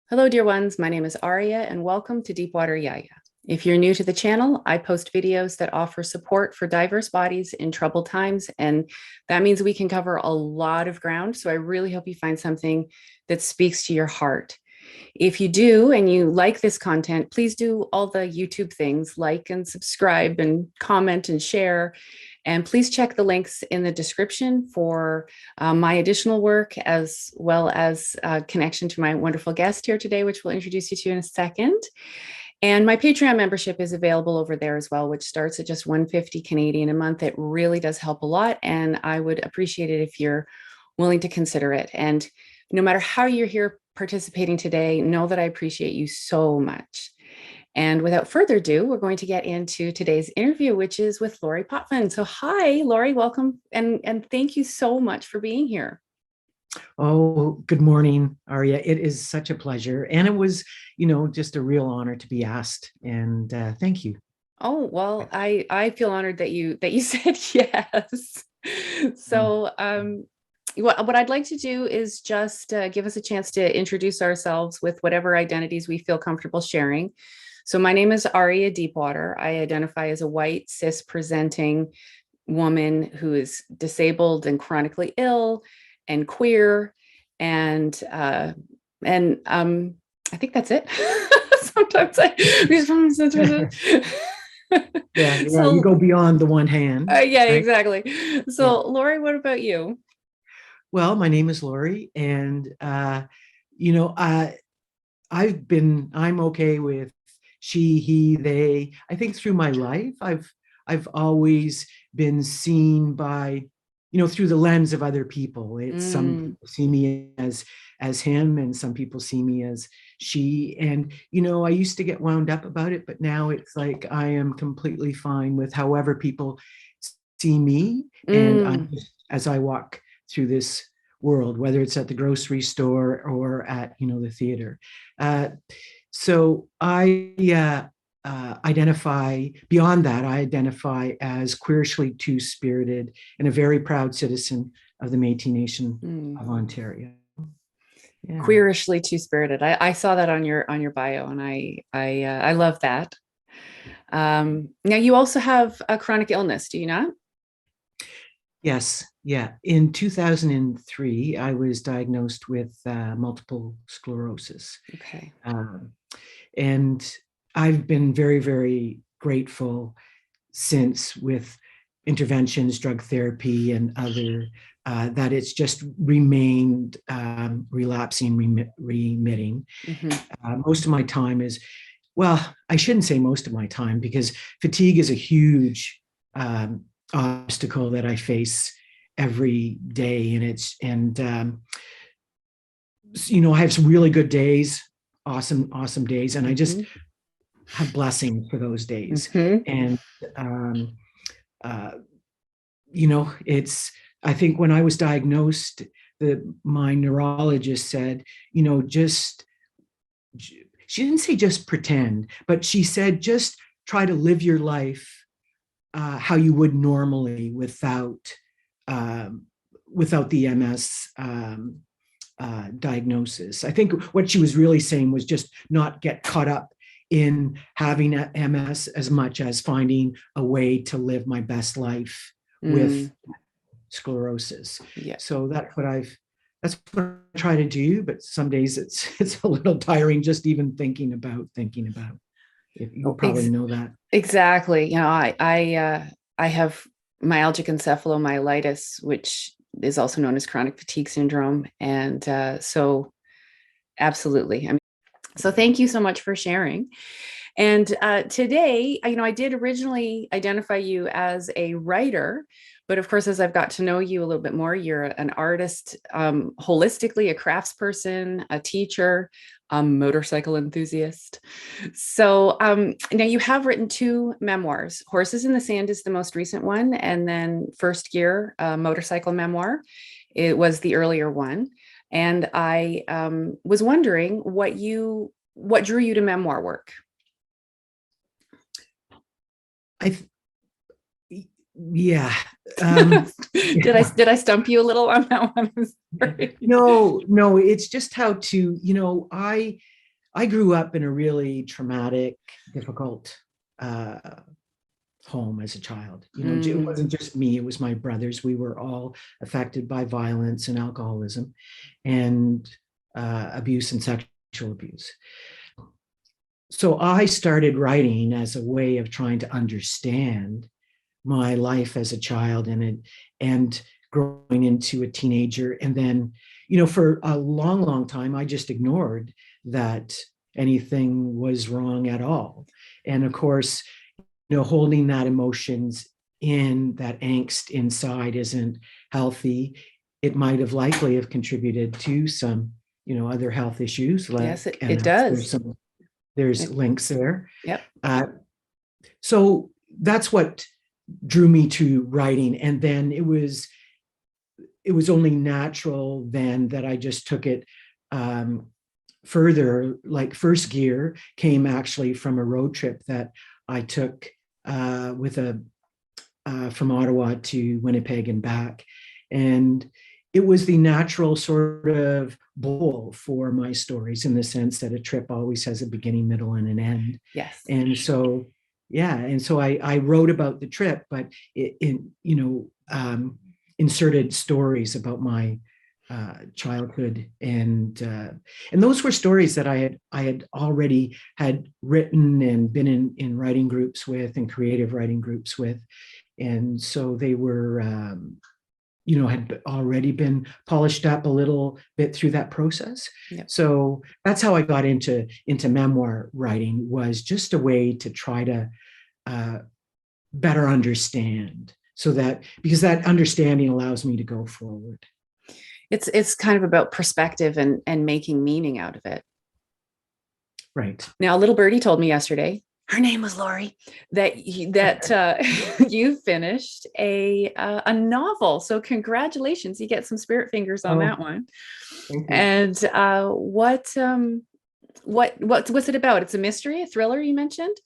Hello, dear ones. My name is Aria, and welcome to Deepwater Yaya. If you're new to the channel, I post videos that offer support for diverse bodies in troubled times, and that means we can cover a lot of ground. So I really hope you find something that speaks to your heart. If you do and you like this content, please do all the YouTube things, like and subscribe and comment and share. And please check the links in the description for my additional work, as well as connection to my wonderful guest here today, which we'll introduce you to in a second. And my Patreon membership is available over there as well, which starts at just 150 Canadian a month. It really does help a lot. And I would appreciate it if you're willing to consider it. And no matter how you're here participating today, know that I appreciate you so much. And without further ado, we're going to get into today's interview, which is with Lorrie Potvin. So hi, Lorrie, welcome. And thank you so much for being here. Oh, good morning, Aria. It is such a pleasure. And it was, just a real honor to be asked. And thank you. Oh, well, I feel honored that you said yes. Mm. So what I'd like to do is just give us a chance to introduce ourselves with whatever identities we feel comfortable sharing. So my name is Aria Deepwater. I identify as a white, cis presenting woman who is disabled and chronically ill and queer. And I think that's it. Sometimes Yeah, you go so beyond the one hand, yeah, right? exactly. Yeah. So Lorrie, what about you? Well, my name is Lorrie, and you know, I I'm okay with she, he, they. I think through my life, I've always been seen by, through the lens of other people. It's some Mm, people see me as him, and some people see me as she. And I used to get wound up about it, but now it's like I am completely fine with however people see me, and I'm mm. just, as I walk through this world, whether it's at the grocery store or at the theater. Uh, so I identify beyond that. I identify as queerishly two-spirited and a very proud citizen of the Métis Nation Mm. of Ontario. Yeah. Queerishly two-spirited. I saw that on your bio, and I love that. Now you also have a chronic illness, do you not? Yes. Yeah. In 2003, I was diagnosed with multiple sclerosis. Okay. Um, and I've been very, very grateful since, with interventions, drug therapy, and other, that it's just remained relapsing, remitting. Hmm. Most of my time is, well, I shouldn't say most of my time, because fatigue is a huge obstacle that I face every day. I have some really good days, awesome days, and I just Hmm. have blessings for those days. Hmm. And um, uh, it's, I think when I was diagnosed, my neurologist said, just, she didn't say just pretend, but she said just try to live your life how you would normally um, without the MS diagnosis. I think what she was really saying was just not get caught up in having a MS as much as finding a way to live my best life with Mm. sclerosis. Yeah. So that's what I try to do, but some days it's a little tiring just even thinking about. If you Oh, probably know that. exactly. I have myalgic encephalomyelitis, which is also known as chronic fatigue syndrome, and so absolutely. I mean, so thank you so much for sharing. And today, I did originally identify you as a writer, but of course, as I've got to know you a little bit more, you're an artist, holistically, a craftsperson, a teacher, a motorcycle enthusiast. So now you have written two memoirs. Horses in the Sand is the most recent one, and then First Gear, motorcycle memoir, it was the earlier one. And I was wondering what drew you to memoir work. I yeah. Um, yeah. Did I stump you a little on that one? I'm sorry. No, it's just how to, I grew up in a really traumatic, difficult home as a child. It wasn't just me, it was my brothers. We were all affected by violence and alcoholism and abuse and sexual abuse. So I started writing as a way of trying to understand my life as a child and growing into a teenager. And then, for a long, long time, I just ignored that anything was wrong at all. And of course, holding that emotions in, that angst inside isn't healthy. It might have likely have contributed to some, other health issues. Yes, it does. There's links there. Yep. So that's what drew me to writing. And then it was only natural then that I just took it further. Like first gear came actually from a road trip that I took from Ottawa to Winnipeg and back. And it was the natural sort of bowl for my stories, in the sense that a trip always has a beginning, middle, and an end. Yes. And so, I wrote about the trip, but inserted stories about my childhood, and those were stories that I had already had written and been in writing groups with, and creative writing groups with, and so they were had already been polished up a little bit through that process. Yep. So that's how I got into memoir writing, was just a way to try to better understand, because that understanding allows me to go forward. It's kind of about perspective and making meaning out of it. Right. Now, a little birdie told me yesterday, her name was Lorrie, that you finished a novel. So congratulations, you get some spirit fingers on that one. Thank you. And what's it about? It's a mystery, a thriller, you mentioned?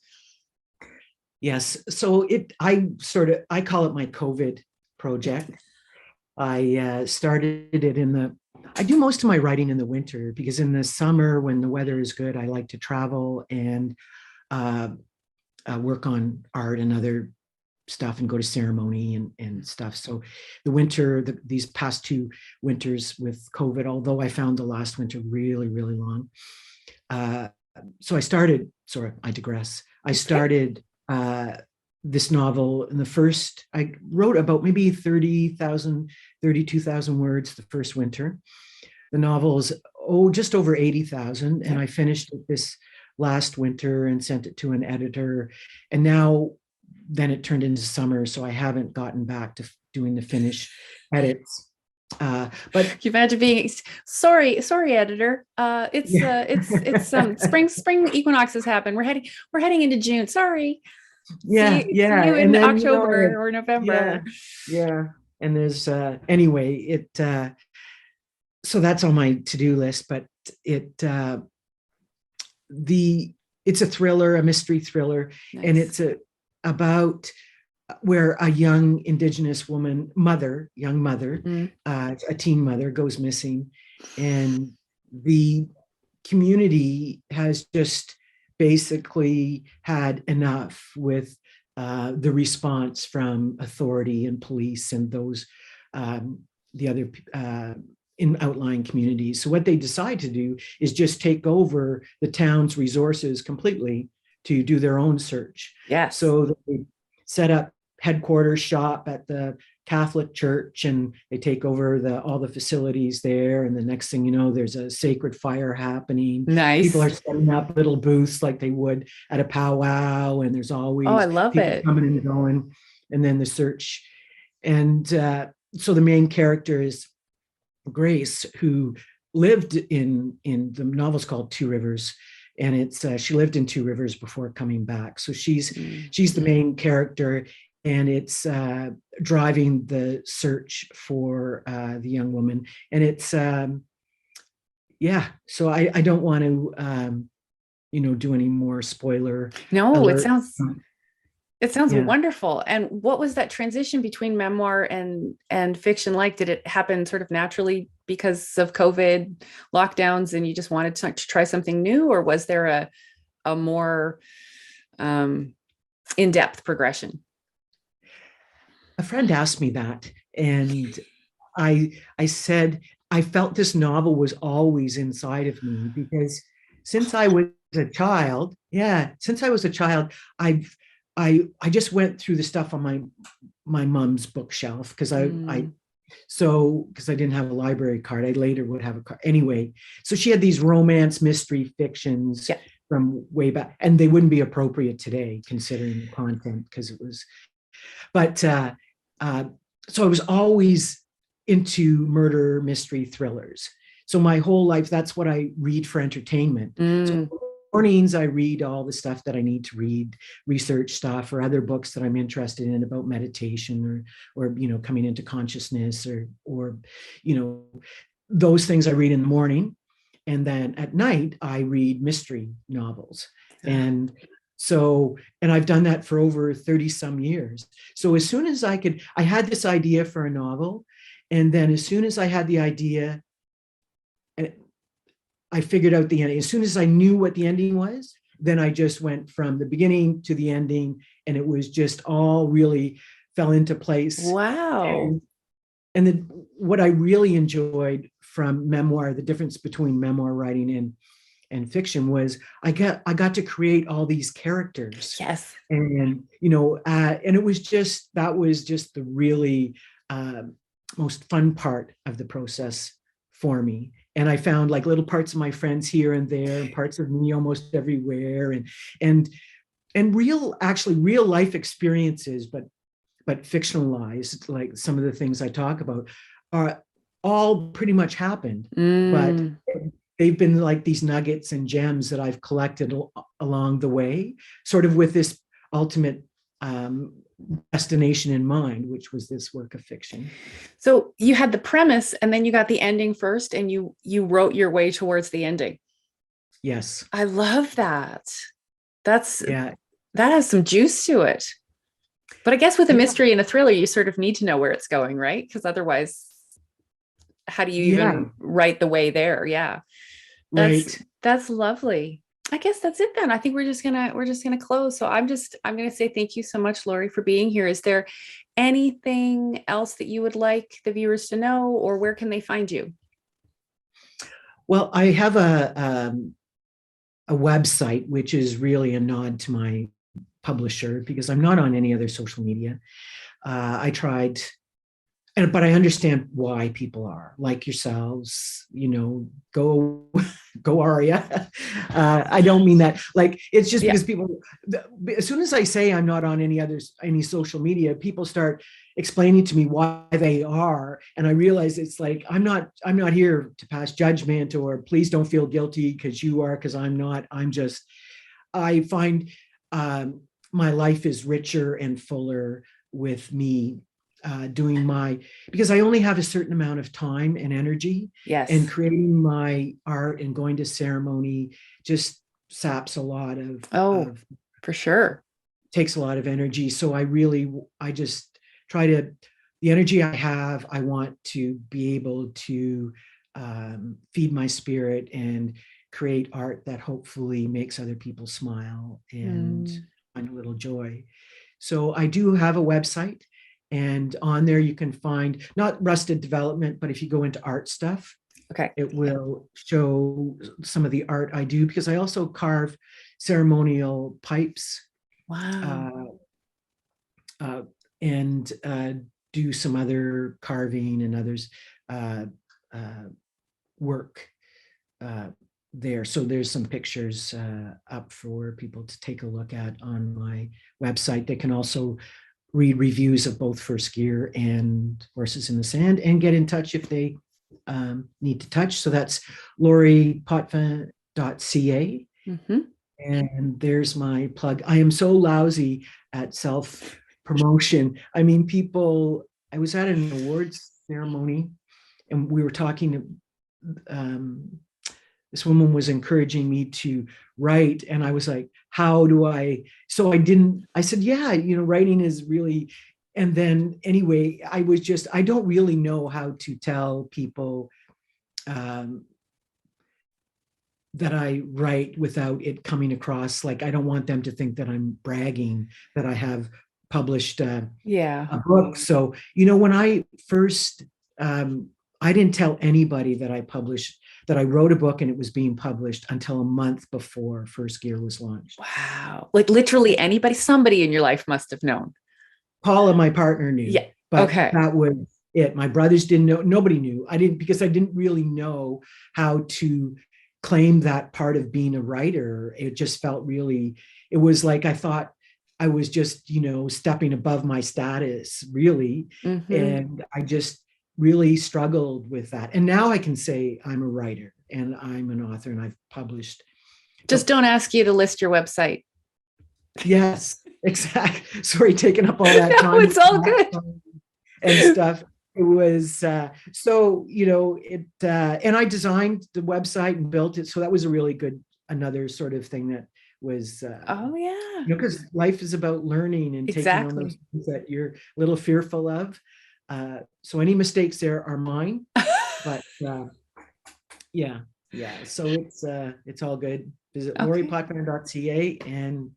Yes. So I call it my COVID project. I started it I do most of my writing in the winter, because in the summer, when the weather is good, I like to travel and work on art and other stuff, and go to ceremony and stuff. So the winter, these past 2 winters with COVID, although I found the last winter really, really long. So I digress. I started this novel, and I wrote about maybe 32,000 words the first winter. The novel is just over 80,000, and I finished it this last winter and sent it to an editor, and then it turned into summer, so I haven't gotten back to doing the finish edits. But can you imagine being sorry, editor? It's spring equinoxes happen. We're heading into June. Sorry. Yeah, see you in October or November. Yeah. And there's anyway, it so that's on my to-do list, but it's a thriller, a mystery thriller. Nice. And it's about where a young Indigenous young mother, a teen mother, goes missing, and the community has just basically had enough with the response from authority and police and those the other in outlying communities. So what they decide to do is just take over the town's resources completely to do their own search. Yes. So they set up headquarters shop at the Catholic Church, and they take over all the facilities there. And the next thing you know, there's a sacred fire happening. Nice. People are setting up little booths like they would at a powwow, and there's always I love people it. coming and going. And then the search, and so the main character is Grace, who lived in the novel's called Two Rivers, and it's she lived in Two Rivers before coming back. So she's the main character, and it's driving the search for the young woman. And it's so I don't want to do any more spoiler. No, alert. it sounds It sounds Yeah. wonderful. And what was that transition between memoir and fiction like? Did it happen sort of naturally because of COVID lockdowns and you just wanted to try something new, or was there a more um, in-depth progression? A friend asked me that, and I said I felt this novel was always inside of me because since I was a child, yeah, since I was a child, I just went through the stuff on my mom's bookshelf because I Mm, so because I didn't have a library card. I later would have a card anyway. So she had these romance mystery fictions yeah. from way back, and they wouldn't be appropriate today considering the content because it was. But uh, so I was always into murder mystery thrillers. So my whole life, that's what I read for entertainment. So Mm, mornings I read all the stuff that I need to read, research stuff or other books that I'm interested in about meditation or coming into consciousness or you know those things I read in the morning, and then at night I read mystery novels. And so, and I've done that for over 30 some years. So as soon as I had this idea for a novel, and then as soon as I had the idea, and I figured out the ending. As soon as I knew what the ending was, then I just went from the beginning to the ending, and it was just all really fell into place. wow. And then what I really enjoyed from memoir, the difference between memoir writing and fiction was I got to create all these characters, Yes. and it was just that was just the really uh, most fun part of the process for me. And I found like little parts of my friends here and there, and parts of me almost everywhere, and and real life experiences, but fictionalized, like some of the things I talk about are all pretty much happened, but Mm. they've been like these nuggets and gems that I've collected along the way, sort of with this ultimate um, destination in mind, which was this work of fiction. So you had the premise and then you got the ending first and you wrote your way towards the ending. Yes. I love that. That's Yeah. that has some juice to it. But I guess with a Yeah. mystery and a thriller, you sort of need to know where it's going, right? Because otherwise, how do you Yeah. even write the way there? Yeah. That's Right. that's lovely. I guess that's it then. I think we're just gonna close. So I'm gonna say thank you so much, Lorrie, for being here. Is there anything else that you would like the viewers to know, or where can they find you? Well, I have a website, which is really a nod to my publisher because I'm not on any other social media. I tried, but I understand why people are like yourselves. Go, go Aria. I don't mean that. Like it's just Yeah. because people. As soon as I say I'm not on any social media, people start explaining to me why they are, and I realize it's like I'm not here to pass judgment or please don't feel guilty because you are, because I'm not. I'm just. I find my life is richer and fuller with me doing because I only have a certain amount of time and energy, and Yes. creating my art and going to ceremony just saps a lot Oh, of for sure. takes a lot of energy. So I just try to, the energy I have, I want to be able to feed my spirit and create art that hopefully makes other people smile and Mm, find a little joy. So I do have a website, and on there you can find not Rusted Development, but if you go into art stuff, okay. it Yeah. will show some of the art I do, because I also carve ceremonial pipes Wow. uh, uh, and do some other carving and others uh, uh, work uh, there. So there's some pictures up for people to take a look at on my website. They can also read reviews of both First Gear and Horses in the Sand and get in touch if they need to touch. So that's lorriepotvin.ca. Hmm. And there's my plug. I am so lousy at self promotion. I mean, I was at an awards ceremony and we were talking, um, this woman was encouraging me to write, and I was like, how do I? So I said, yeah, writing is really. And then anyway, I don't really know how to tell people that I write without it coming across like, I don't want them to think that I'm bragging that I have published Yeah. a book. So, when I first, I didn't tell anybody that I wrote a book and it was being published until a month before First Gear was launched. Wow. Like literally anybody, somebody in your life must have known. Paula, my partner, knew. Yeah. But Okay. that was it. My brothers didn't know. Nobody knew. Because I didn't really know how to claim that part of being a writer. It just felt really, it was like I thought I was just, stepping above my status, really. Mm-hmm. And I just really struggled with that. And now I can say I'm a writer and I'm an author and I've published. Just don't ask you to list your website. Yes, exactly. Sorry, taking up all that time. No, it's all good. And stuff. It was and I designed the website and built it. So that was a really good, another sort of thing that was oh yeah. Because life is about learning and taking on those things that you're a little fearful of. So any mistakes there are mine. But yeah. So it's all good. Visit lorriepotvin.ca and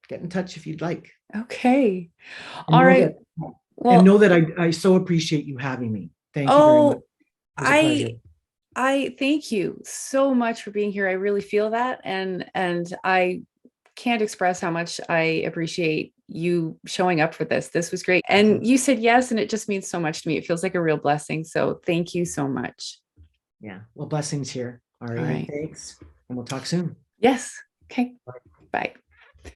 get in touch if you'd like. Okay. And all right. Well, and know that I so appreciate you having me. Thank you very much. It was a pleasure. I thank you so much for being here. I really feel that. And I can't express how much I appreciate you showing up for this. This was great. And you said yes, and it just means so much to me. It feels like a real blessing. So thank you so much. Yeah. Well, blessings here. All right. Thanks. And we'll talk soon. Yes. Okay. Bye.